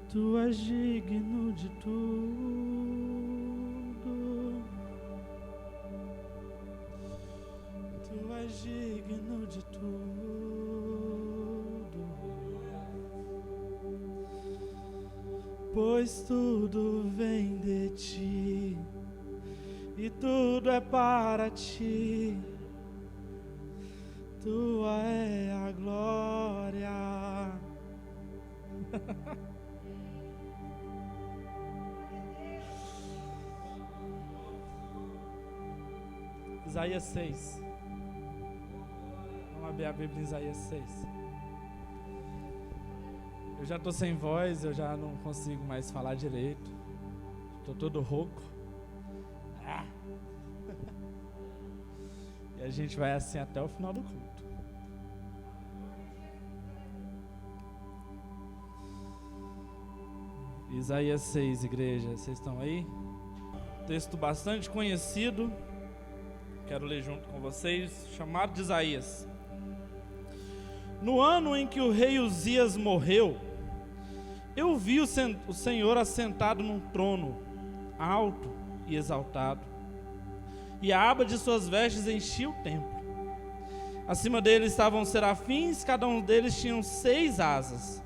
Tu és digno de tudo. Tu és digno de tudo. Pois tudo vem de ti e tudo é para ti. Tua é a glória. Isaías 6. Vamos abrir a Bíblia em Isaías 6. Eu já estou sem voz, eu já não consigo mais falar direito. Estou todo rouco. E a gente vai assim até o final do culto. Isaías 6, igreja, vocês estão aí? Texto bastante conhecido. Quero ler junto com vocês, chamado de Isaías. No ano em que o rei Uzias morreu, eu vi o Senhor assentado num trono, alto e exaltado, e a aba de suas vestes enchia o templo. Acima dele estavam serafins, cada um deles tinha 6 asas,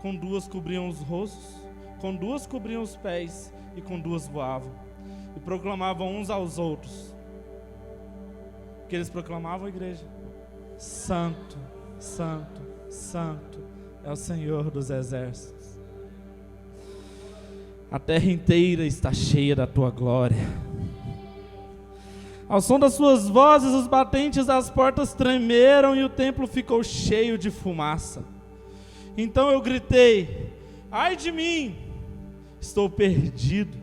com 2 cobriam os rostos, com 2 cobriam os pés, e com 2 voavam, e proclamavam uns aos outros. O que eles proclamavam, igreja? Santo, Santo, Santo é o Senhor dos exércitos. A terra inteira está cheia da tua glória. Ao som das suas vozes, os batentes das portas tremeram e o templo ficou cheio de fumaça. Então eu gritei: ai de mim, estou perdido,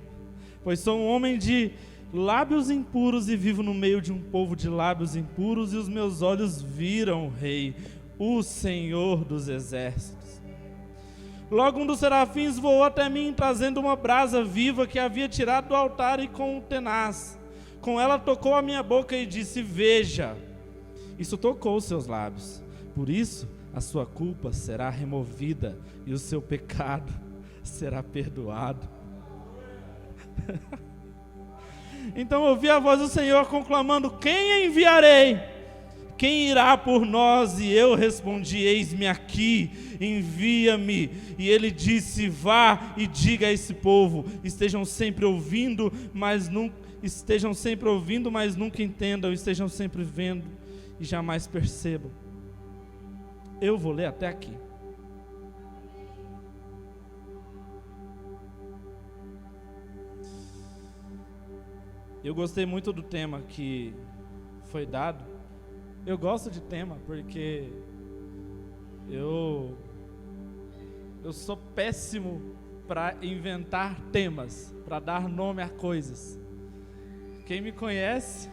pois sou um homem de lábios impuros e vivo no meio de um povo de lábios impuros, e os meus olhos viram o Rei, o Senhor dos exércitos. Logo um dos serafins voou até mim, trazendo uma brasa viva que havia tirado do altar, e com um tenaz, com ela tocou a minha boca e disse: veja, isso tocou os seus lábios, por isso a sua culpa será removida e o seu pecado será perdoado. Então ouvi a voz do Senhor conclamando: quem enviarei? Quem irá por nós? E eu respondi: eis-me aqui, envia-me. E ele disse: vá e diga a esse povo, estejam sempre ouvindo, mas nunca entendam, estejam sempre vendo e jamais percebam. Eu vou ler até aqui. Eu gostei muito do tema que foi dado. Eu gosto de tema porque eu sou péssimo para inventar temas, para dar nome a coisas. Quem me conhece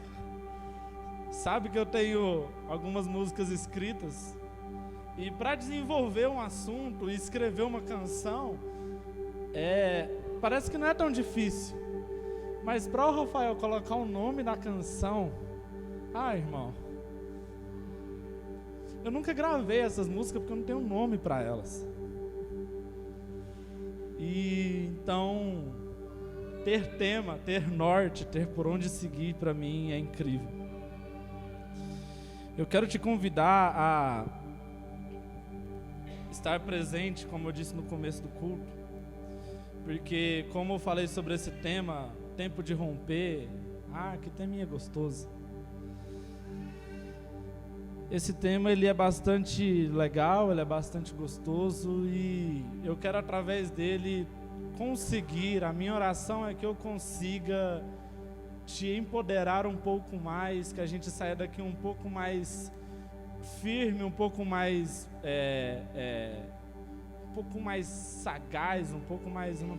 sabe que eu tenho algumas músicas escritas, e para desenvolver um assunto e escrever uma canção, parece que não é tão difícil. Mas para o Rafael colocar um nome na canção, irmão, eu nunca gravei essas músicas porque eu não tenho nome para elas. E então, ter tema, ter norte, ter por onde seguir, para mim é incrível. Eu quero te convidar a estar presente, como eu disse no começo do culto, porque como eu falei sobre esse tema, tempo de romper, que teminha gostoso. Esse tema ele é bastante legal, ele é bastante gostoso, e eu quero através dele conseguir, a minha oração é que eu consiga te empoderar um pouco mais, que a gente saia daqui um pouco mais firme, um pouco mais sagaz, um pouco mais, eu não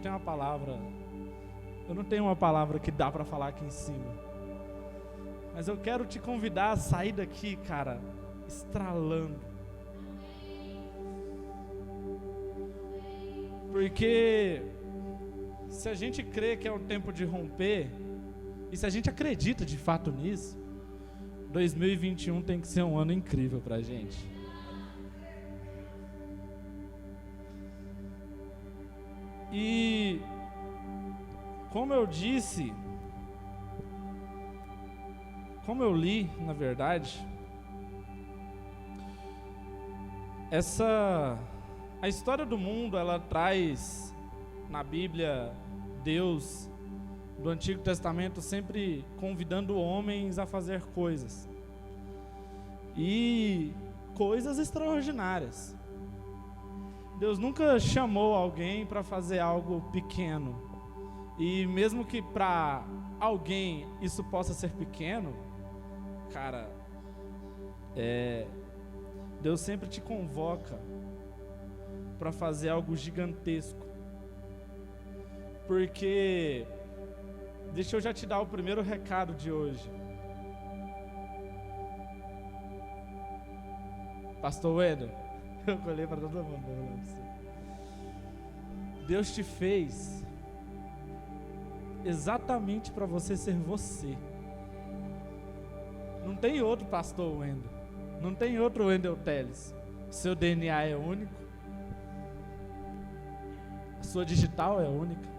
tenho uma palavra que dá para falar aqui em cima, mas eu quero te convidar a sair daqui, cara, estralando, porque se a gente crê que é um tempo de romper, e se a gente acredita de fato nisso, 2021 tem que ser um ano incrível pra gente. E como eu disse, como eu li, na verdade, a história do mundo, ela traz na Bíblia Deus do Antigo Testamento sempre convidando homens a fazer coisas, e coisas extraordinárias. Deus nunca chamou alguém para fazer algo pequeno, e mesmo que para alguém isso possa ser pequeno, cara, Deus sempre te convoca para fazer algo gigantesco. Porque, deixa eu já te dar o primeiro recado de hoje. Pastor Wendel, eu olhei para todo mundo. Deus te fez exatamente para você ser você. Não tem outro pastor Wendel, não tem outro Wendel Teles. Seu DNA é único, a sua digital é única.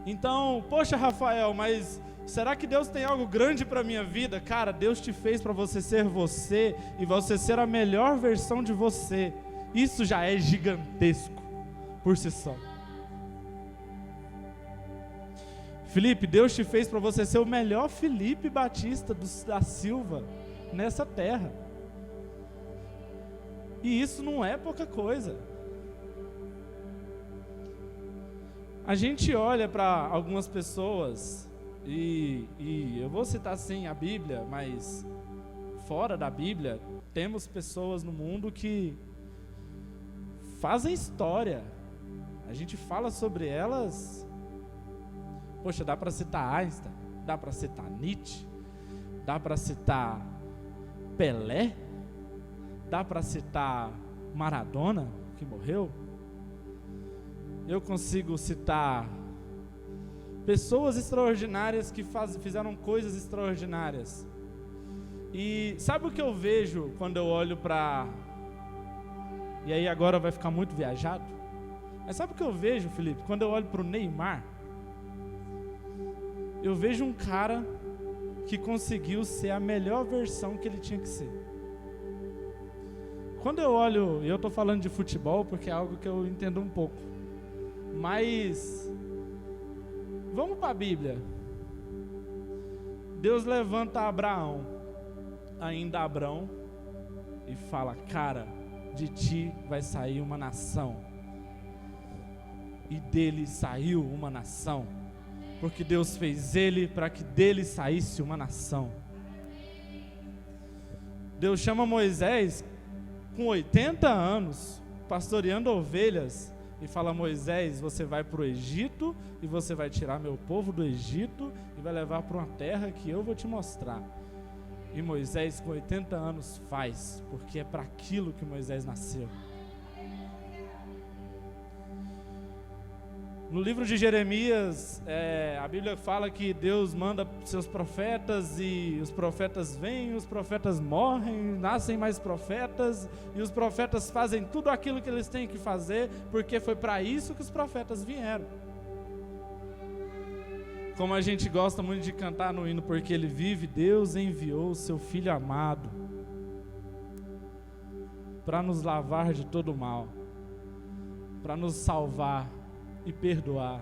Então, poxa, Rafael, mas será que Deus tem algo grande para minha vida? Cara, Deus te fez para você ser você e você ser a melhor versão de você. Isso já é gigantesco por si só. Felipe, Deus te fez para você ser o melhor Felipe Batista da Silva nessa terra. E isso não é pouca coisa. A gente olha para algumas pessoas, e eu vou citar sim a Bíblia, mas fora da Bíblia, temos pessoas no mundo que fazem história. A gente fala sobre elas. Poxa, dá para citar Einstein, dá para citar Nietzsche, dá para citar Pelé, dá para citar Maradona, que morreu. Eu consigo citar pessoas extraordinárias que fizeram coisas extraordinárias. E sabe o que eu vejo quando eu olho para... E aí agora vai ficar muito viajado. Mas sabe o que eu vejo, Felipe? Quando eu olho para o Neymar, eu vejo um cara que conseguiu ser a melhor versão que ele tinha que ser. Quando eu olho, e eu estou falando de futebol porque é algo que eu entendo um pouco, mas vamos para a Bíblia. Deus levanta Abraão, ainda Abraão, e fala: cara, de ti vai sair uma nação. E dele saiu uma nação, porque Deus fez ele para que dele saísse uma nação. Deus chama Moisés com 80 anos, pastoreando ovelhas, e fala: Moisés, você vai para o Egito, e você vai tirar meu povo do Egito, e vai levar para uma terra que eu vou te mostrar. E Moisés com 80 anos faz, porque é para aquilo que Moisés nasceu. No livro de Jeremias, a Bíblia fala que Deus manda seus profetas, e os profetas vêm, os profetas morrem, nascem mais profetas, e os profetas fazem tudo aquilo que eles têm que fazer, porque foi para isso que os profetas vieram. Como a gente gosta muito de cantar no hino, porque Ele vive, Deus enviou o seu Filho amado para nos lavar de todo mal, para nos salvar e perdoar.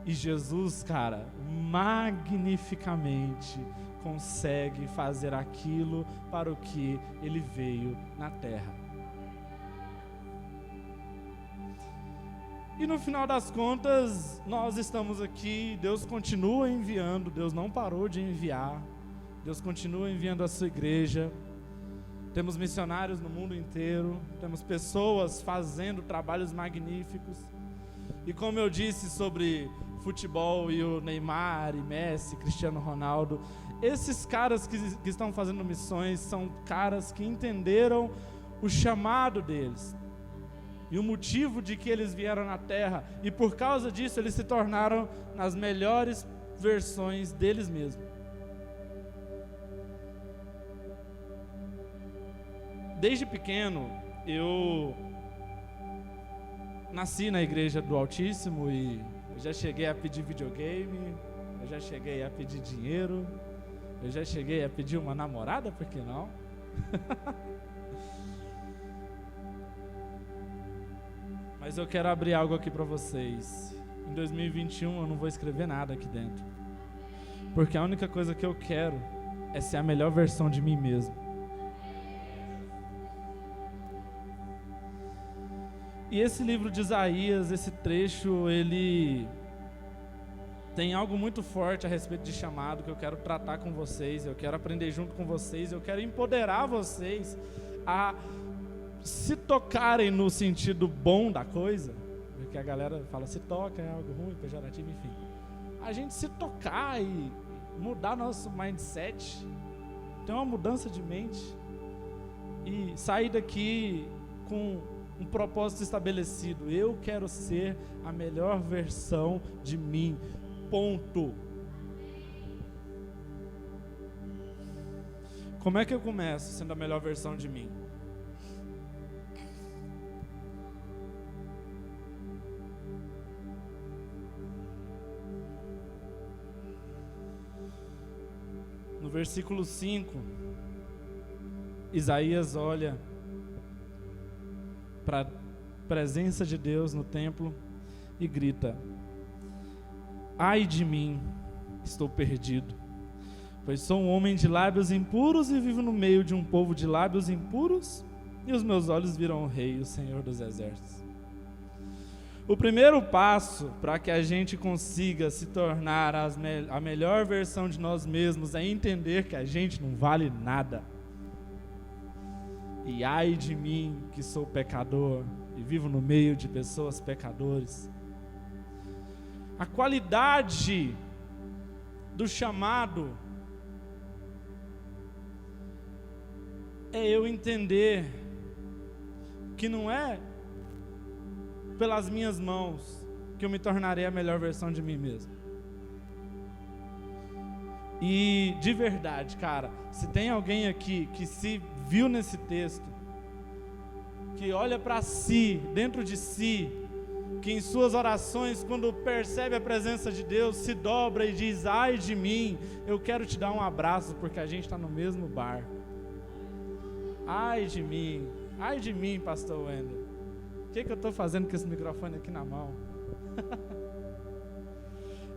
E Jesus, cara, magnificamente consegue fazer aquilo para o que Ele veio na terra. E no final das contas, nós estamos aqui, Deus continua enviando, Deus não parou de enviar, Deus continua enviando a sua igreja. Temos missionários no mundo inteiro, temos pessoas fazendo trabalhos magníficos. E como eu disse sobre futebol e o Neymar e Messi, Cristiano Ronaldo, esses caras que estão fazendo missões são caras que entenderam o chamado deles e o motivo de que eles vieram na terra, e por causa disso eles se tornaram as melhores versões deles mesmos. Desde pequeno, nasci na igreja do Altíssimo e eu já cheguei a pedir videogame, eu já cheguei a pedir dinheiro, eu já cheguei a pedir uma namorada, por que não? Mas eu quero abrir algo aqui para vocês. Em 2021 eu não vou escrever nada aqui dentro, porque a única coisa que eu quero é ser a melhor versão de mim mesmo. E esse livro de Isaías, esse trecho, ele tem algo muito forte a respeito de chamado que eu quero tratar com vocês, eu quero aprender junto com vocês, eu quero empoderar vocês a se tocarem no sentido bom da coisa, porque a galera fala se toca, é algo ruim, pejorativo, enfim. A gente se tocar e mudar nosso mindset, ter uma mudança de mente e sair daqui com um propósito estabelecido. Eu quero ser a melhor versão de mim. Ponto. Como é que eu começo sendo a melhor versão de mim? No versículo 5, Isaías olha para a presença de Deus no templo e grita: ai de mim, estou perdido, pois sou um homem de lábios impuros e vivo no meio de um povo de lábios impuros, e os meus olhos viram o Rei, o Senhor dos Exércitos. O primeiro passo para que a gente consiga se tornar a melhor versão de nós mesmos é entender que a gente não vale nada. E ai de mim que sou pecador e vivo no meio de pessoas pecadores. A qualidade do chamado é eu entender que não é pelas minhas mãos que eu me tornarei a melhor versão de mim mesmo. E de verdade, cara, se tem alguém aqui que se viu nesse texto, que olha para si, dentro de si, que em suas orações, quando percebe a presença de Deus, se dobra e diz: ai de mim, eu quero te dar um abraço, porque a gente está no mesmo barco. Ai de mim, pastor Wendel, o que eu estou fazendo com esse microfone aqui na mão?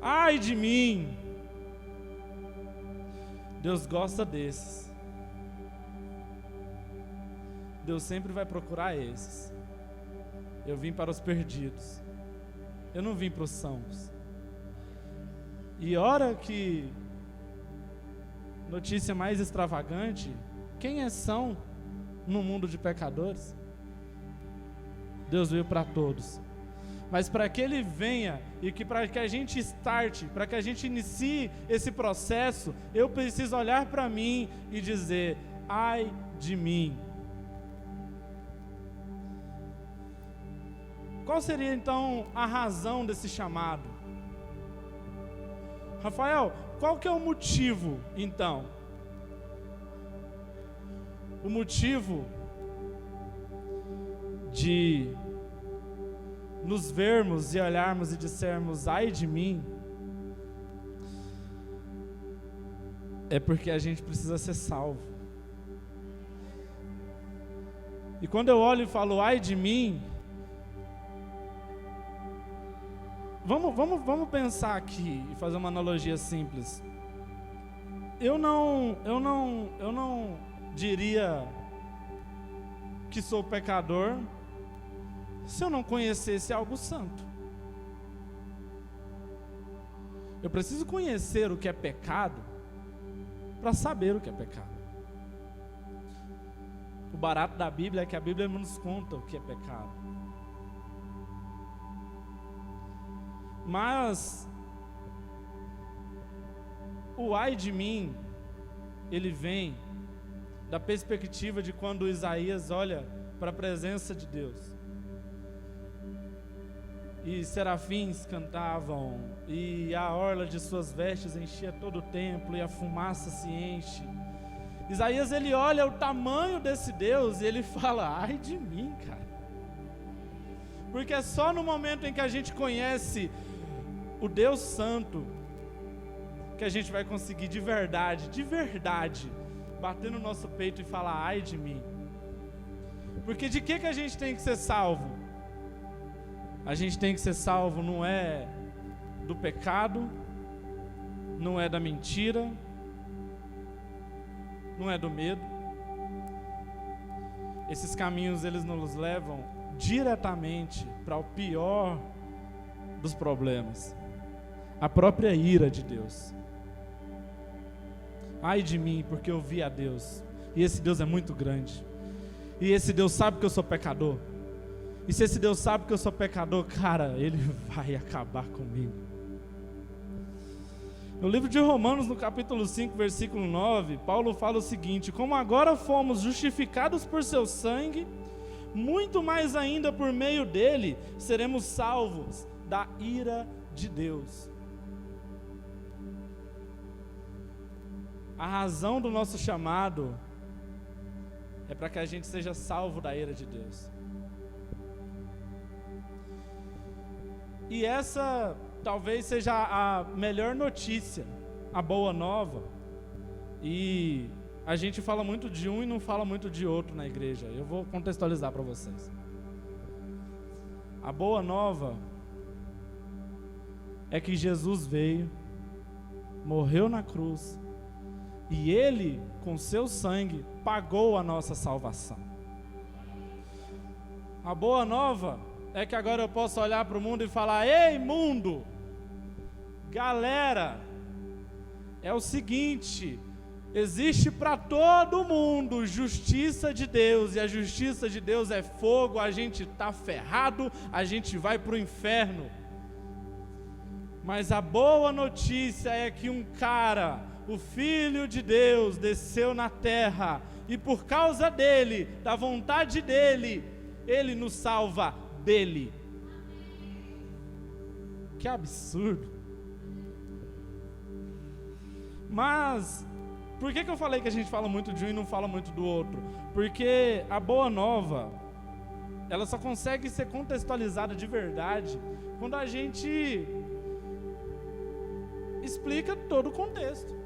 Ai de mim. Deus gosta desses. Deus sempre vai procurar esses. Eu vim para os perdidos, eu não vim para os sãos. E hora que notícia mais extravagante, quem é são no mundo de pecadores? Deus veio para todos, mas para que Ele venha e que para que a gente starte, para que a gente inicie esse processo, eu preciso olhar para mim e dizer: ai de mim. Qual seria então a razão desse chamado? Rafael, qual que é o motivo então? O motivo de nos vermos e olharmos e dissermos ai de mim é porque a gente precisa ser salvo. E quando eu olho e falo ai de mim, vamos pensar aqui e fazer uma analogia simples. Eu não diria que sou pecador se eu não conhecesse algo santo. Eu preciso conhecer o que é pecado para saber o que é pecado. O barato da Bíblia é que a Bíblia nos conta o que é pecado. Mas o ai de mim, ele vem da perspectiva de quando Isaías olha para a presença de Deus. E serafins cantavam, e a orla de suas vestes enchia todo o templo, e a fumaça se enche. Isaías, ele olha o tamanho desse Deus e ele fala: ai de mim, cara. Porque é só no momento em que a gente conhece o Deus Santo que a gente vai conseguir de verdade, bater no nosso peito e falar: ai de mim. Porque de que a gente tem que ser salvo? A gente tem que ser salvo não é do pecado, não é da mentira, não é do medo. Esses caminhos, eles nos levam diretamente para o pior dos problemas, a própria ira de Deus. Ai de mim, porque eu vi a Deus, e esse Deus é muito grande, e esse Deus sabe que eu sou pecador, e se esse Deus sabe que eu sou pecador, cara, Ele vai acabar comigo. No livro de Romanos, no capítulo 5, versículo 9, Paulo fala o seguinte: como agora fomos justificados por seu sangue, muito mais ainda por meio dele seremos salvos da ira de Deus. A razão do nosso chamado é para que a gente seja salvo da ira de Deus. E essa talvez seja a melhor notícia, a boa nova. E a gente fala muito de um e não fala muito de outro na igreja. Eu vou contextualizar para vocês. A boa nova é que Jesus veio, morreu na cruz, e Ele, com seu sangue, pagou a nossa salvação. A boa nova é que agora eu posso olhar para o mundo e falar: ei mundo, galera, é o seguinte, existe para todo mundo justiça de Deus, e a justiça de Deus é fogo, a gente está ferrado, a gente vai para o inferno. Mas a boa notícia é que um cara, o Filho de Deus, desceu na terra, e por causa dele, da vontade dele, ele nos salva dele. Que absurdo. Mas por que eu falei que a gente fala muito de um e não fala muito do outro? Porque a boa nova, ela só consegue ser contextualizada de verdade quando a gente explica todo o contexto.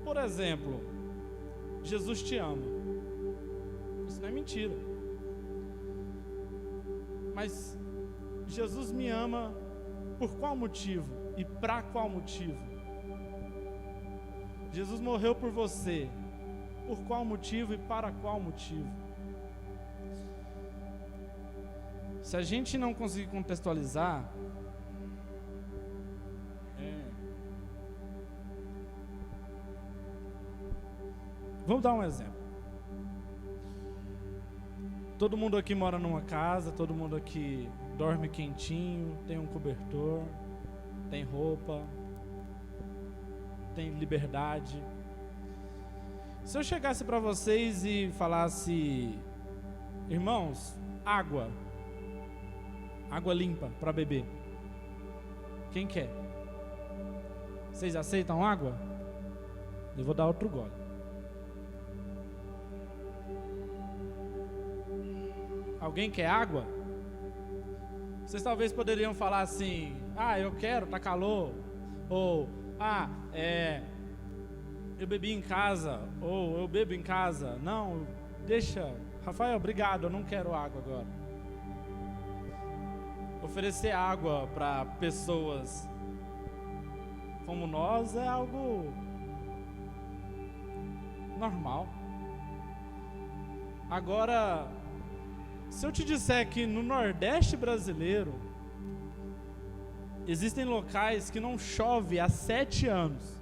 Por exemplo, Jesus te ama. Isso não é mentira. Mas Jesus me ama por qual motivo e para qual motivo? Jesus morreu por você, por qual motivo e para qual motivo? Se a gente não conseguir contextualizar, vamos dar um exemplo. Todo mundo aqui mora numa casa, todo mundo aqui dorme quentinho, tem um cobertor, tem roupa, tem liberdade. Se eu chegasse para vocês e falasse: irmãos, água limpa para beber, quem quer? Vocês aceitam água? Eu vou dar outro gole. Alguém quer água? Vocês talvez poderiam falar assim: ah, eu quero, tá calor. Ou, eu bebi em casa. Ou, eu bebo em casa. Não, deixa. Rafael, obrigado, eu não quero água agora. Oferecer água para pessoas como nós é algo normal. Agora, se eu te disser que no Nordeste brasileiro existem locais que não chove há 7 anos,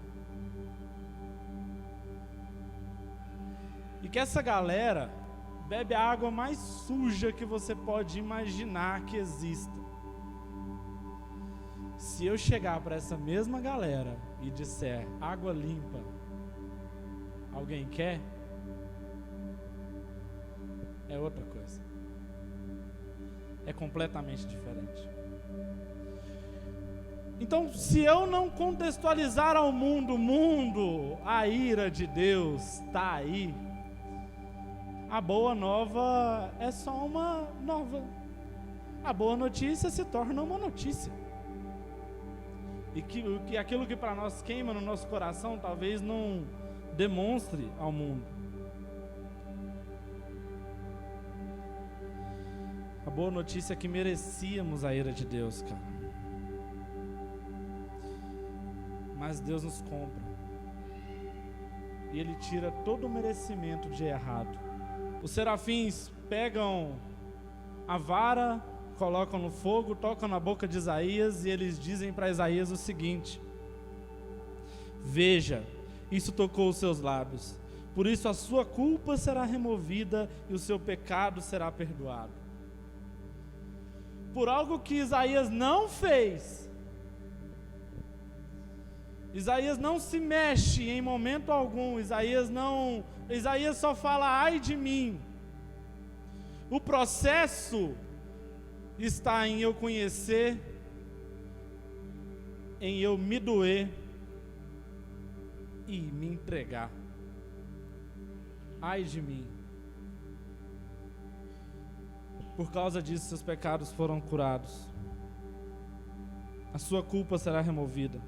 e que essa galera bebe a água mais suja que você pode imaginar que exista. Se eu chegar para essa mesma galera e disser água limpa, alguém quer? É outra coisa. É completamente diferente. Então, se eu não contextualizar ao mundo, a ira de Deus está aí. a boa nova é só uma nova. A boa notícia se torna uma notícia. E que aquilo que para nós queima no nosso coração, talvez não demonstre ao mundo. A boa notícia é que merecíamos a ira de Deus, cara. Mas Deus nos compra. E Ele tira todo o merecimento de errado. Os serafins pegam a vara, colocam no fogo, tocam na boca de Isaías e eles dizem para Isaías o seguinte: veja, isso tocou os seus lábios, por isso a sua culpa será removida e o seu pecado será perdoado. Por algo que Isaías não fez, Isaías não se mexe em momento algum, Isaías só fala, ai de mim. O processo está em eu conhecer, em eu me doer e me entregar. Ai de mim. Por causa disso, seus pecados foram curados. A sua culpa será removida.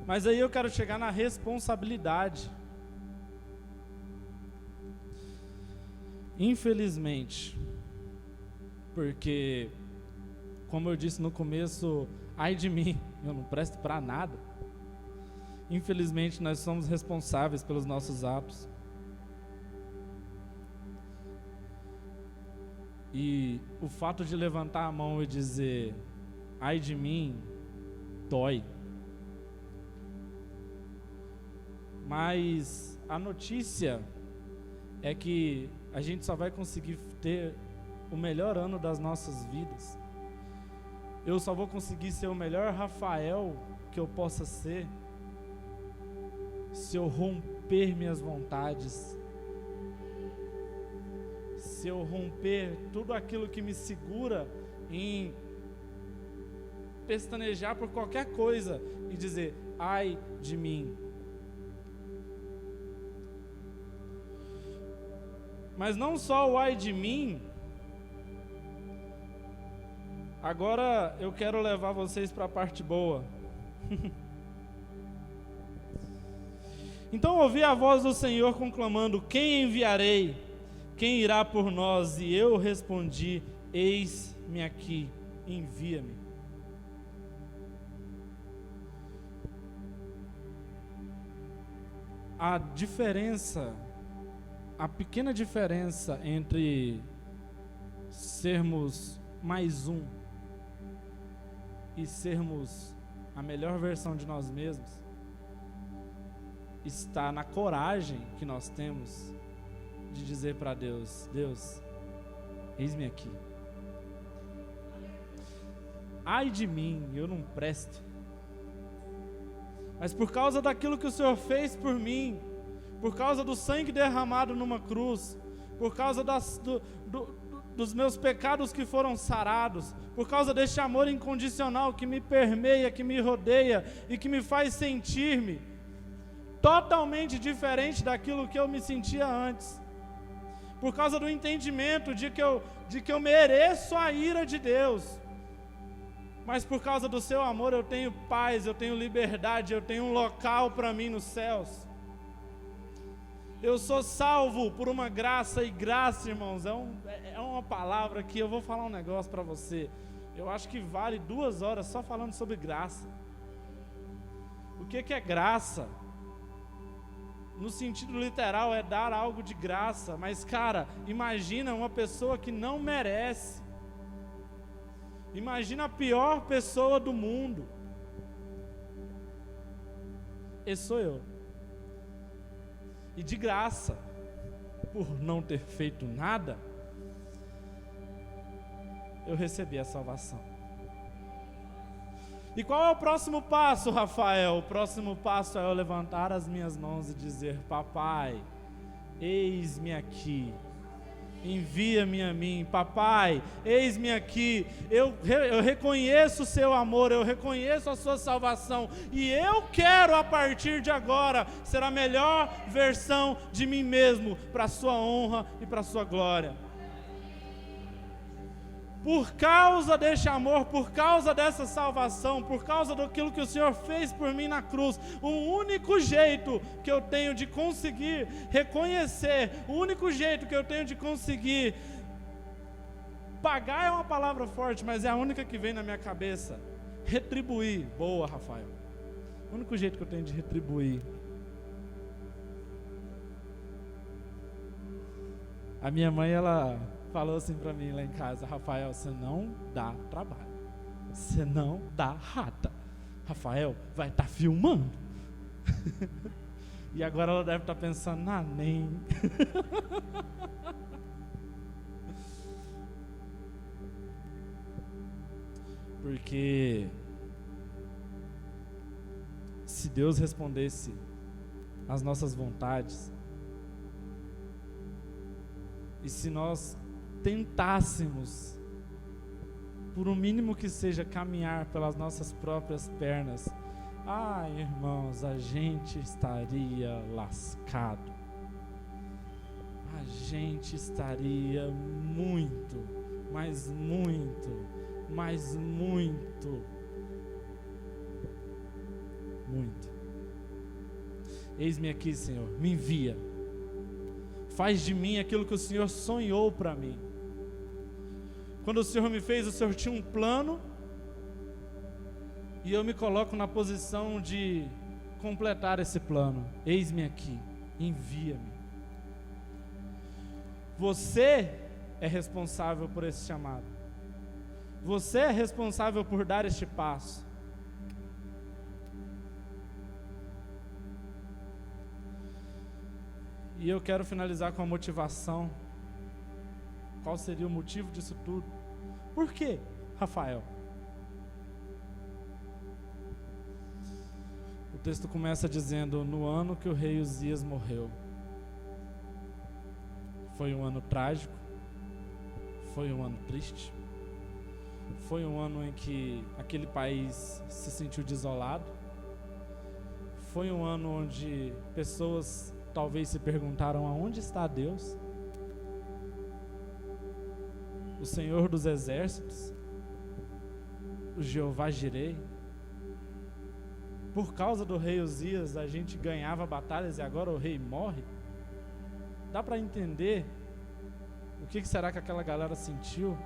Mas aí eu quero chegar na responsabilidade. Infelizmente, porque, como eu disse no começo, ai de mim, eu não presto para nada. Infelizmente, nós somos responsáveis pelos nossos atos. E o fato de levantar a mão e dizer, ai de mim, dói. Mas a notícia é que a gente só vai conseguir ter o melhor ano das nossas vidas. Eu só vou conseguir ser o melhor Rafael que eu possa ser se eu romper minhas vontades, se eu romper tudo aquilo que me segura em pestanejar por qualquer coisa e dizer, ai de mim. Mas não só o ai de mim. Agora eu quero levar vocês para a parte boa. Então ouvi a voz do Senhor conclamando, quem enviarei? Quem irá por nós? E eu respondi, eis-me aqui, envia-me. A pequena diferença entre sermos mais um e sermos a melhor versão de nós mesmos está na coragem que nós temos de dizer para Deus, Deus, eis-me aqui. Ai de mim, eu não presto. Mas por causa daquilo que o Senhor fez por mim, por causa do sangue derramado numa cruz, por causa dos meus pecados que foram sarados, por causa deste amor incondicional que me permeia, que me rodeia e que me faz sentir-me totalmente diferente daquilo que eu me sentia antes, por causa do entendimento de que eu mereço a ira de Deus, mas por causa do seu amor eu tenho paz, eu tenho liberdade, eu tenho um local para mim nos céus. Eu sou salvo por uma graça, e graça, irmãos, é uma palavra que eu vou falar um negócio para você. Eu acho que vale 2 horas só falando sobre graça. O que é graça? No sentido literal é dar algo de graça, mas cara, imagina uma pessoa que não merece. Imagina a pior pessoa do mundo. Esse sou eu. E de graça, por não ter feito nada, eu recebi a salvação. E qual é o próximo passo, Rafael? O próximo passo é eu levantar as minhas mãos e dizer, papai, eis-me aqui, envia-me a mim. Papai, eis-me aqui, eu reconheço o seu amor, eu reconheço a sua salvação, e eu quero a partir de agora ser a melhor versão de mim mesmo, para a sua honra e para a sua glória. Por causa deste amor, por causa dessa salvação, por causa daquilo que o Senhor fez por mim na cruz, o único jeito que eu tenho de conseguir reconhecer, o único jeito que eu tenho de conseguir pagar é uma palavra forte, mas é a única que vem na minha cabeça, retribuir. Boa, Rafael. O único jeito que eu tenho de retribuir. A minha mãe, ela falou assim pra mim lá em casa: Rafael, você não dá trabalho, você não dá rata, Rafael vai estar filmando. E agora ela deve estar pensando: nem. Porque se Deus respondesse às nossas vontades, e se nós tentássemos, por um mínimo que seja, caminhar pelas nossas próprias pernas, irmãos, a gente estaria lascado. A gente estaria muito, mas muito, mas muito, muito. Eis-me aqui, Senhor, me envia. Faz de mim aquilo que o Senhor sonhou para mim. Quando o Senhor me fez, o Senhor tinha um plano, e eu me coloco na posição de completar esse plano. Eis-me aqui, envia-me. Você é responsável por esse chamado. Você é responsável por dar este passo. E eu quero finalizar com a motivação. Qual seria o motivo disso tudo? Por quê, Rafael? O texto começa dizendo: no ano que o rei Uzias morreu. Foi um ano trágico, foi um ano triste, foi um ano em que aquele país se sentiu desolado, foi um ano onde pessoas talvez se perguntaram: aonde está Deus? O Senhor dos Exércitos, o Jeová Jireh. Por causa do rei Uzias, a gente ganhava batalhas e agora o rei morre. Dá para entender o que será que aquela galera sentiu?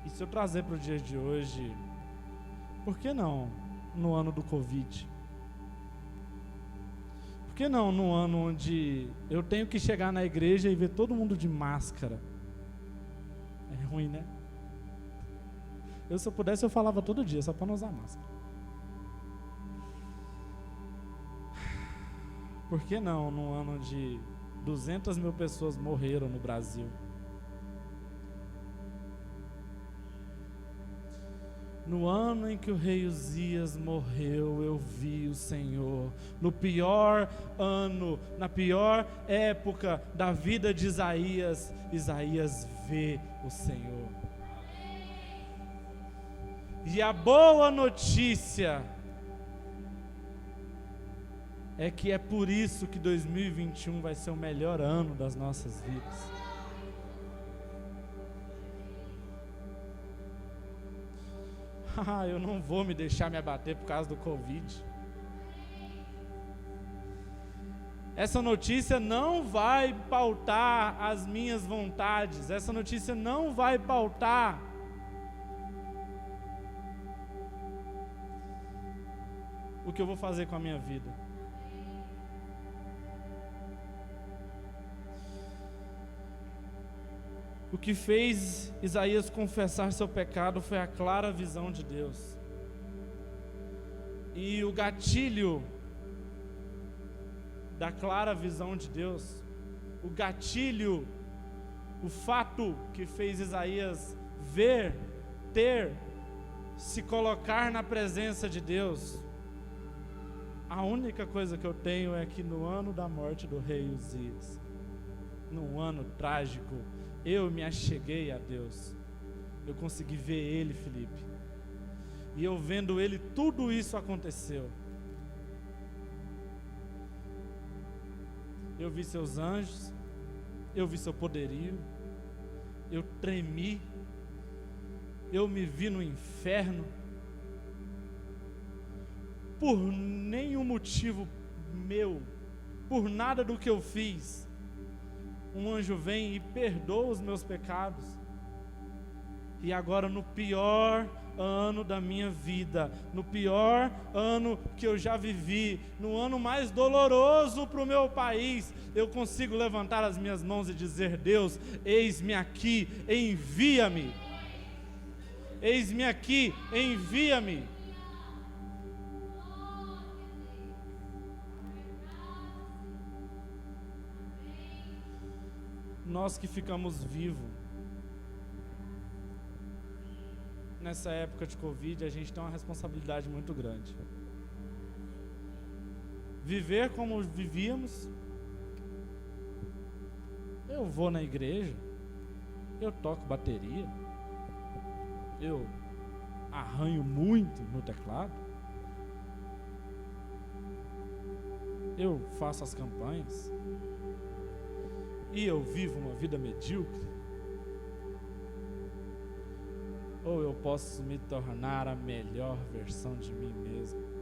E se eu trazer para o dia de hoje, por que não no ano do Covid? Por que não no ano onde eu tenho que chegar na igreja e ver todo mundo de máscara? É ruim, né? Se eu pudesse, eu falava todo dia, só para não usar máscara. Por que não no ano onde 200 mil pessoas morreram no Brasil? No ano em que o rei Uzias morreu, eu vi o Senhor. No pior ano, na pior época da vida de Isaías, Isaías vê o Senhor. E a boa notícia é que é por isso que 2021 vai ser o melhor ano das nossas vidas. Eu não vou me deixar me abater por causa do Covid. Essa notícia não vai pautar as minhas vontades. Essa notícia não vai pautar o que eu vou fazer com a minha vida. O que fez Isaías confessar seu pecado foi a clara visão de Deus. E o gatilho da clara visão de Deus, o gatilho, o fato que fez Isaías ver, se colocar na presença de Deus, A única coisa que eu tenho é que no ano da morte do rei Uzias, num ano trágico, eu me acheguei a Deus. Eu consegui ver Ele, Felipe. E eu vendo Ele, tudo isso aconteceu. Eu vi seus anjos, eu vi seu poderio, eu tremi, eu me vi no inferno. Por nenhum motivo meu, por nada do que eu fiz, um anjo vem e perdoa os meus pecados. E agora, no pior ano da minha vida, no pior ano que eu já vivi, no ano mais doloroso para o meu país, eu consigo levantar as minhas mãos e dizer: Deus, eis-me aqui, envia-me. Eis-me aqui, envia-me. Nós que ficamos vivos nessa época de Covid, a gente tem uma responsabilidade muito grande. Viver como vivíamos. Eu vou na igreja, eu toco bateria, eu arranho muito no teclado, eu faço as campanhas, e eu vivo uma vida medíocre? Ou eu posso me tornar a melhor versão de mim mesmo?